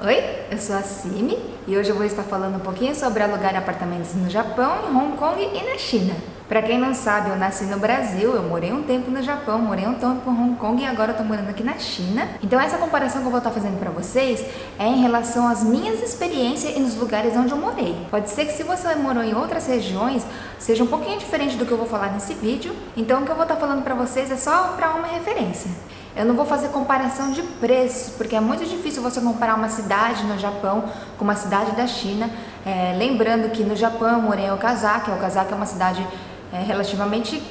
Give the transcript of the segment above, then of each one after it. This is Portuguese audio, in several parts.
Oi, eu sou a Simi e hoje eu vou estar falando um pouquinho sobre alugar apartamentos no Japão, em Hong Kong e na China. Para quem não sabe, eu nasci no Brasil, eu morei um tempo no Japão, morei um tempo em Hong Kong e agora eu tô morando aqui na China. Então essa comparação que eu vou estar fazendo para vocês é em relação às minhas experiências e nos lugares onde eu morei. Pode ser que se você morou em outras regiões, seja um pouquinho diferente do que eu vou falar nesse vídeo. Então o que eu vou estar falando para vocês é só para uma referência. Eu não vou fazer comparação de preços, porque é muito difícil você comparar uma cidade no Japão com uma cidade da China. Lembrando que no Japão eu morei em Okazaki. Okazaki é uma cidade relativamente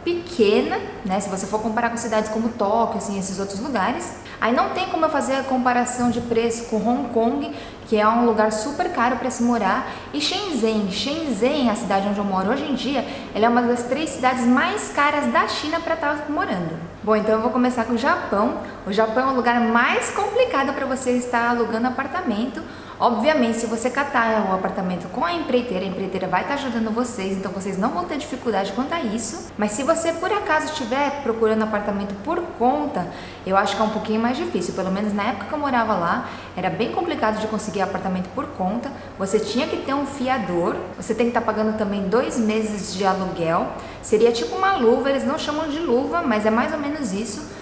pequena, né? Se você for comparar com cidades como Tóquio, assim, esses outros lugares. Aí não tem como eu fazer a comparação de preço com Hong Kong, que é um lugar super caro para se morar, e Shenzhen. Shenzhen, a cidade onde eu moro hoje em dia, ela é uma das 3 cidades mais caras da China para estar morando. Bom, então eu vou começar com o Japão. O Japão é o lugar mais complicado para você estar alugando apartamento. Obviamente, se você catar o apartamento com a empreiteira vai estar ajudando vocês, então vocês não vão ter dificuldade quanto a isso. Mas se você por acaso estiver procurando apartamento por conta, eu acho que é um pouquinho mais difícil. Pelo menos na época que eu morava lá, era bem complicado de conseguir apartamento por conta. Você tinha que ter um fiador, você tem que estar pagando também 2 meses de aluguel. Seria tipo uma luva, eles não chamam de luva, mas é mais ou menos isso.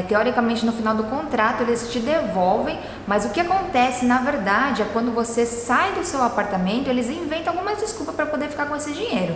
Teoricamente, no final do contrato, eles te devolvem, mas o que acontece, na verdade, é quando você sai do seu apartamento, eles inventam algumas desculpas para poder ficar com esse dinheiro.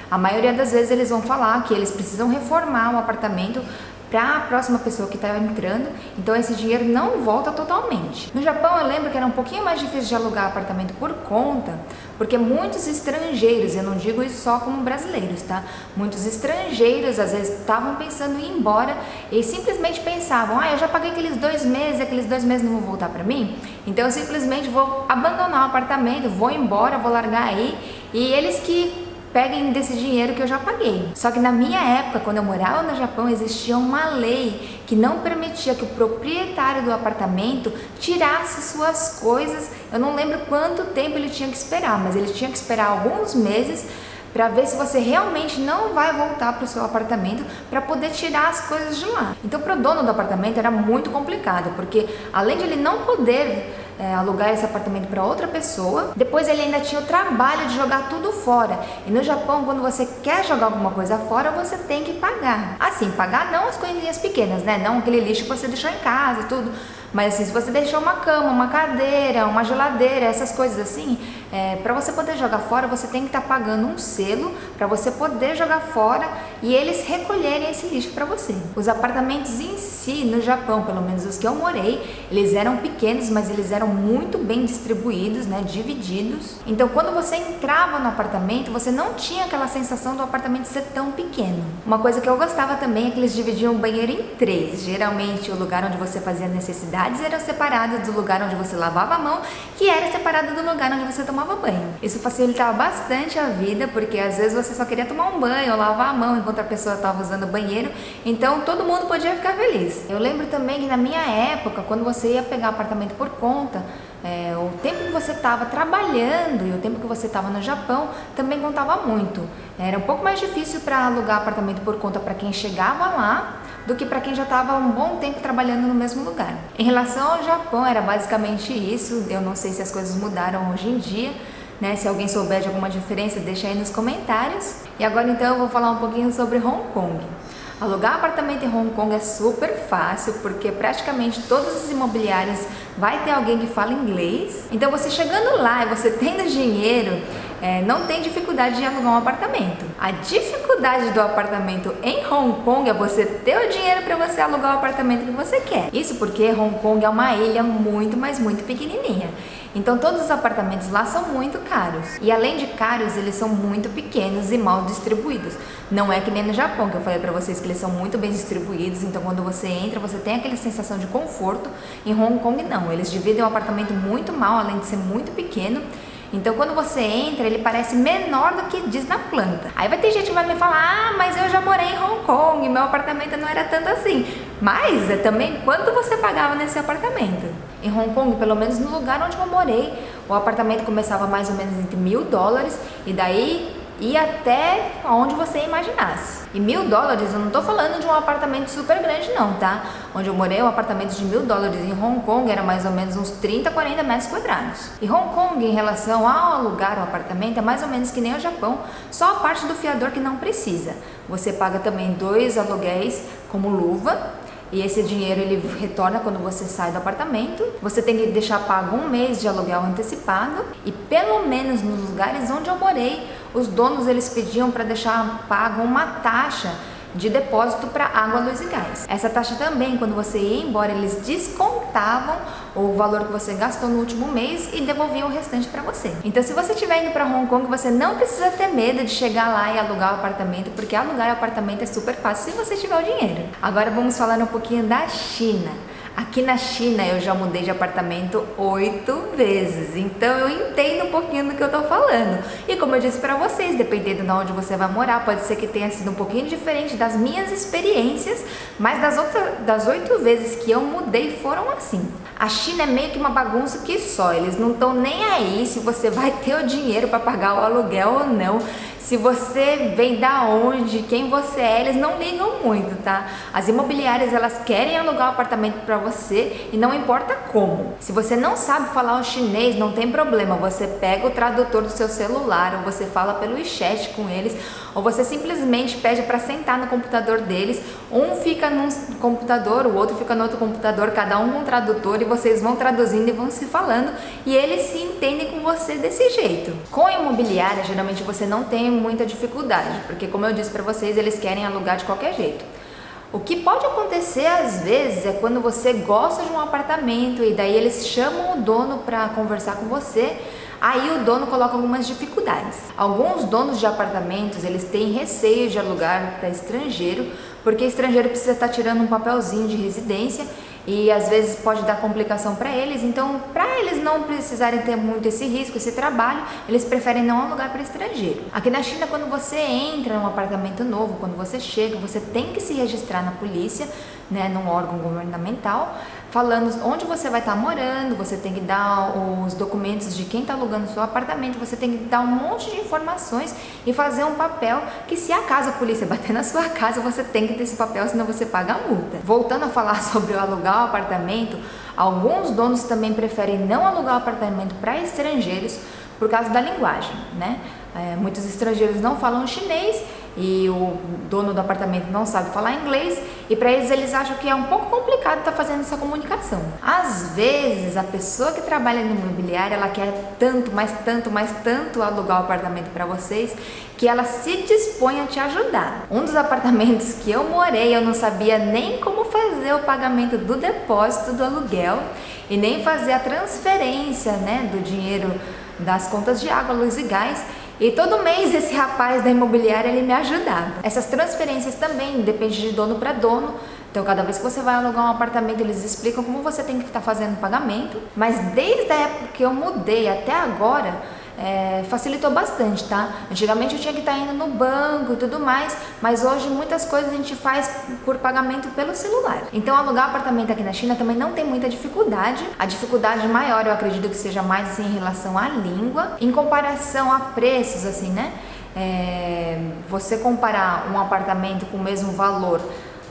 A maioria das vezes eles vão falar que eles precisam reformar o apartamento para a próxima pessoa que está entrando, então esse dinheiro não volta totalmente. No Japão eu lembro que era um pouquinho mais difícil de alugar apartamento por conta, porque muitos estrangeiros, eu não digo isso só como brasileiros, tá? Muitos estrangeiros às vezes estavam pensando em ir embora e simplesmente pensavam, eu já paguei aqueles 2 meses não vão voltar para mim, então eu simplesmente vou abandonar o apartamento, vou embora, vou largar aí, e eles que peguem desse dinheiro que eu já paguei. Só que na minha época, quando eu morava no Japão, existia uma lei que não permitia que o proprietário do apartamento tirasse suas coisas. Eu não lembro quanto tempo ele tinha que esperar, mas ele tinha que esperar alguns meses para ver se você realmente não vai voltar para o seu apartamento para poder tirar as coisas de lá. Então, para o dono do apartamento era muito complicado, porque além de ele não poder alugar esse apartamento para outra pessoa, depois ele ainda tinha o trabalho de jogar tudo fora. E no Japão, quando você quer jogar alguma coisa fora, você tem que pagar. Assim, pagar não as coisinhas pequenas, né? Não aquele lixo que você deixou em casa, tudo. Mas assim, se você deixou uma cama, uma cadeira, uma geladeira, essas coisas assim, para você poder jogar fora, você tem que estar pagando um selo para você poder jogar fora e eles recolherem esse lixo para você. Os apartamentos em si, no Japão, pelo menos os que eu morei, eles eram pequenos, mas eles eram muito bem distribuídos, né, divididos. Então, quando você entrava no apartamento, você não tinha aquela sensação do apartamento ser tão pequeno. Uma coisa que eu gostava também é que eles dividiam o banheiro em 3. Geralmente, o lugar onde você fazia necessidade era separado do lugar onde você lavava a mão, que era separado do lugar onde você tomava banho. Isso facilitava bastante a vida, porque às vezes você só queria tomar um banho ou lavar a mão enquanto a pessoa estava usando o banheiro, então todo mundo podia ficar feliz. Eu lembro também que na minha época, quando você ia pegar apartamento por conta, o tempo que você estava trabalhando e o tempo que você estava no Japão também contava muito. Era um pouco mais difícil para alugar apartamento por conta para quem chegava lá do que para quem já estava um bom tempo trabalhando no mesmo lugar. Em relação ao Japão, era basicamente isso. Eu não sei se as coisas mudaram hoje em dia, né? Se alguém souber de alguma diferença, deixa aí nos comentários. E agora então eu vou falar um pouquinho sobre Hong Kong. Alugar apartamento em Hong Kong é super fácil, porque praticamente todas as imobiliárias vai ter alguém que fala inglês. Então você chegando lá e você tendo dinheiro, não tem dificuldade de alugar um apartamento. A dificuldade do apartamento em Hong Kong é você ter o dinheiro para você alugar o apartamento que você quer. Isso porque Hong Kong é uma ilha muito, mas muito pequenininha. Então todos os apartamentos lá são muito caros. E além de caros, eles são muito pequenos e mal distribuídos. Não é que nem no Japão, que eu falei pra vocês que eles são muito bem distribuídos. Então quando você entra, você tem aquela sensação de conforto. Em Hong Kong não, eles dividem o apartamento muito mal, além de ser muito pequeno. Então quando você entra, ele parece menor do que diz na planta. Aí vai ter gente que vai me falar, mas eu já morei em Hong Kong, meu apartamento não era tanto assim. Mas é também quanto você pagava nesse apartamento. Em Hong Kong, pelo menos no lugar onde eu morei, o apartamento começava mais ou menos entre $1.000 e daí ir até onde você imaginasse. E $1.000, eu não tô falando de um apartamento super grande não, tá? Onde eu morei, um apartamento de $1.000 em Hong Kong era mais ou menos uns 30, 40 metros quadrados. E Hong Kong, em relação ao alugar um apartamento, é mais ou menos que nem o Japão, só a parte do fiador que não precisa. Você paga também 2 aluguéis como luva, e esse dinheiro ele retorna quando você sai do apartamento. Você tem que deixar pago 1 mês de aluguel antecipado, e pelo menos nos lugares onde eu morei, os donos eles pediam para deixar pago uma taxa de depósito para água, luz e gás. Essa taxa também, quando você ia embora, eles descontavam o valor que você gastou no último mês e devolviam o restante para você. Então, se você estiver indo para Hong Kong, você não precisa ter medo de chegar lá e alugar o apartamento, porque alugar o apartamento é super fácil se você tiver o dinheiro. Agora vamos falar um pouquinho da China. Aqui na China eu já mudei de apartamento 8 vezes, então eu entendo um pouquinho do que eu tô falando. E como eu disse pra vocês, dependendo de onde você vai morar, pode ser que tenha sido um pouquinho diferente das minhas experiências, mas das 8 vezes que eu mudei foram assim. A China é meio que uma bagunça que só, eles não estão nem aí se você vai ter o dinheiro para pagar o aluguel ou não. Se você vem da onde, quem você é, eles não ligam muito, tá? As imobiliárias, elas querem alugar o apartamento para você e não importa como. Se você não sabe falar o chinês, não tem problema. Você pega o tradutor do seu celular, ou você fala pelo WeChat com eles, ou você simplesmente pede para sentar no computador deles. Um fica num computador, o outro fica no outro computador, cada um com um tradutor, e vocês vão traduzindo e vão se falando, e eles se entendem com você desse jeito. Com a imobiliária, geralmente você não tem muita dificuldade, porque como eu disse para vocês, eles querem alugar de qualquer jeito. O que pode acontecer às vezes é quando você gosta de um apartamento e daí eles chamam o dono para conversar com você, aí o dono coloca algumas dificuldades. Alguns donos de apartamentos, eles têm receio de alugar para estrangeiro, porque estrangeiro precisa estar tirando um papelzinho de residência e às vezes pode dar complicação para eles. Então, para eles não precisarem ter muito esse risco, esse trabalho, eles preferem não alugar para estrangeiro. Aqui na China, quando você entra num apartamento novo, quando você chega, você tem que se registrar na polícia, né, num órgão governamental, falando onde você vai estar morando. Você tem que dar os documentos de quem está alugando o seu apartamento, você tem que dar um monte de informações e fazer um papel que, se acaso a polícia bater na sua casa, você tem que ter esse papel, senão você paga a multa. Voltando a falar sobre o alugar o apartamento, alguns donos também preferem não alugar o apartamento para estrangeiros por causa da linguagem, né? Muitos estrangeiros não falam chinês e o dono do apartamento não sabe falar inglês, e para eles acham que é um pouco complicado estar fazendo essa comunicação. Às vezes a pessoa que trabalha no imobiliário, ela quer tanto, mas tanto alugar o apartamento para vocês, que ela se dispõe a te ajudar. Um dos apartamentos que eu morei, eu não sabia nem como fazer o pagamento do depósito do aluguel e nem fazer a transferência, né, do dinheiro das contas de água, luz e gás. E todo mês esse rapaz da imobiliária, ele me ajudava. Essas transferências também depende de dono para dono. Então, cada vez que você vai alugar um apartamento, eles explicam como você tem que estar fazendo o pagamento. Mas desde a época que eu mudei até agora, facilitou bastante, tá? Antigamente eu tinha que estar indo no banco e tudo mais, mas hoje muitas coisas a gente faz por pagamento pelo celular. Então, alugar apartamento aqui na China também não tem muita dificuldade. A dificuldade maior, eu acredito que seja mais assim, em relação à língua, em comparação a preços, assim, né? Você comparar um apartamento com o mesmo valor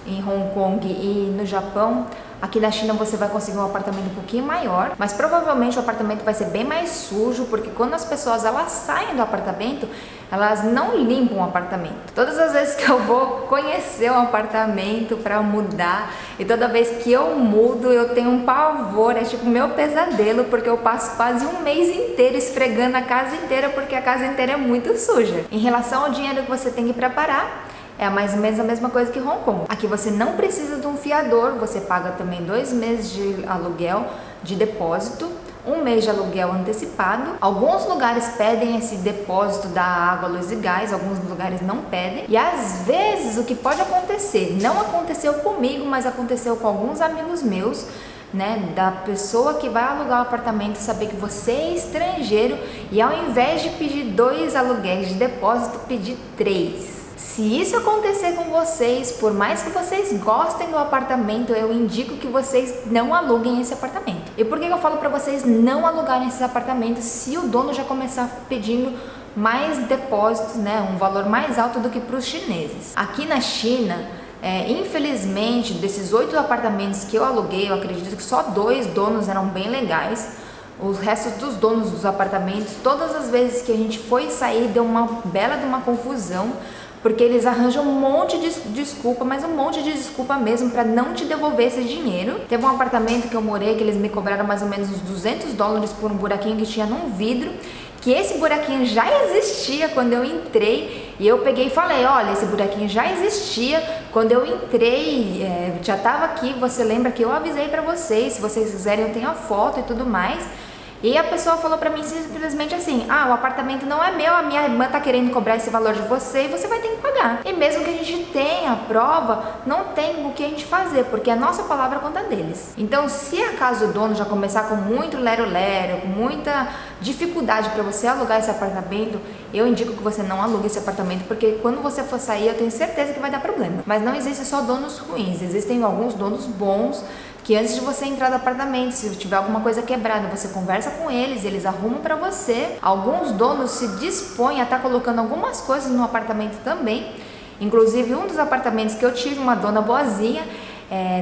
em Hong Kong e no Japão, aqui na China você vai conseguir um apartamento um pouquinho maior, mas provavelmente o apartamento vai ser bem mais sujo, porque quando as pessoas elas saem do apartamento, elas não limpam o apartamento. Todas as vezes que eu vou conhecer um apartamento para mudar, e toda vez que eu mudo, eu tenho um pavor, é tipo meu pesadelo, porque eu passo quase um mês inteiro esfregando a casa inteira, porque a casa inteira é muito suja. Em relação ao dinheiro que você tem que preparar, é mais ou menos a mesma coisa que Hong Kong. Aqui você não precisa de um fiador, você paga também 2 meses de aluguel de depósito, 1 mês de aluguel antecipado. Alguns lugares pedem esse depósito da água, luz e gás, alguns lugares não pedem. E às vezes o que pode acontecer, não aconteceu comigo, mas aconteceu com alguns amigos meus, né, da pessoa que vai alugar o apartamento saber que você é estrangeiro e ao invés de pedir 2 aluguéis de depósito, pedir 3. Se isso acontecer com vocês, por mais que vocês gostem do apartamento, eu indico que vocês não aluguem esse apartamento. E por que eu falo para vocês não alugarem esses apartamentos se o dono já começar pedindo mais depósitos, né, um valor mais alto do que para os chineses. Aqui na China, infelizmente, desses 8 apartamentos que eu aluguei, eu acredito que só 2 donos eram bem legais. Os restos dos donos dos apartamentos, todas as vezes que a gente foi sair, deu uma bela de uma confusão, porque eles arranjam um monte de desculpa, mas um monte de desculpa mesmo para não te devolver esse dinheiro. Teve um apartamento que eu morei que eles me cobraram mais ou menos uns $200 por um buraquinho que tinha num vidro, que esse buraquinho já existia quando eu entrei, e eu peguei e falei, olha, esse buraquinho já existia quando eu entrei, já estava aqui, você lembra que eu avisei para vocês, se vocês quiserem eu tenho a foto e tudo mais. E a pessoa falou pra mim simplesmente assim, o apartamento não é meu, a minha irmã tá querendo cobrar esse valor de você e você vai ter que pagar. E mesmo que a gente tenha a prova, não tem o que a gente fazer, porque a nossa palavra conta deles. Então, se acaso o dono já começar com muito lero-lero, com muita dificuldade para você alugar esse apartamento, eu indico que você não alugue esse apartamento, porque quando você for sair, eu tenho certeza que vai dar problema. Mas não existem só donos ruins, existem alguns donos bons, que antes de você entrar no apartamento, se tiver alguma coisa quebrada, você conversa com eles, eles arrumam para você. Alguns donos se dispõem a estar colocando algumas coisas no apartamento também. Inclusive, um dos apartamentos que eu tive, uma dona boazinha,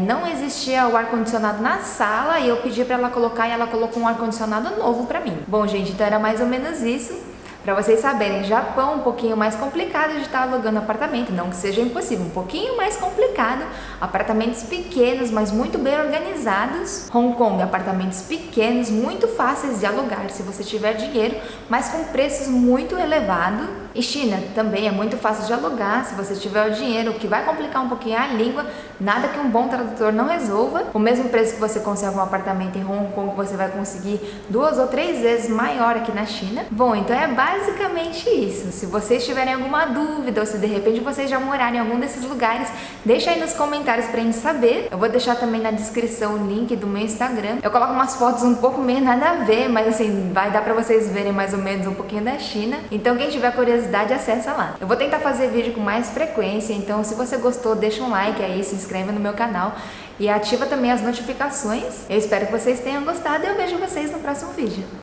não existia o ar-condicionado na sala e eu pedi para ela colocar e ela colocou um ar-condicionado novo para mim. Bom, gente, então era mais ou menos isso. Para vocês saberem, Japão um pouquinho mais complicado de estar alugando apartamento, não que seja impossível, um pouquinho mais complicado, apartamentos pequenos, mas muito bem organizados. Hong Kong, apartamentos pequenos, muito fáceis de alugar se você tiver dinheiro, mas com preços muito elevados. E China também é muito fácil de alugar se você tiver o dinheiro, o que vai complicar um pouquinho a língua, nada que um bom tradutor não resolva. O mesmo preço que você consegue um apartamento em Hong Kong, você vai conseguir 2 ou 3 vezes maior aqui na China. Bom, então é basicamente isso. Se vocês tiverem alguma dúvida ou se de repente vocês já morarem em algum desses lugares, deixa aí nos comentários pra gente saber. Eu vou deixar também na descrição o link do meu Instagram. Eu coloco umas fotos um pouco meio nada a ver, mas assim, vai dar pra vocês verem mais ou menos um pouquinho da China. Então quem tiver curiosidade, acessa lá. Eu vou tentar fazer vídeo com mais frequência, então se você gostou, deixa um like aí, se inscreve no meu canal e ativa também as notificações. Eu espero que vocês tenham gostado e eu vejo vocês no próximo vídeo.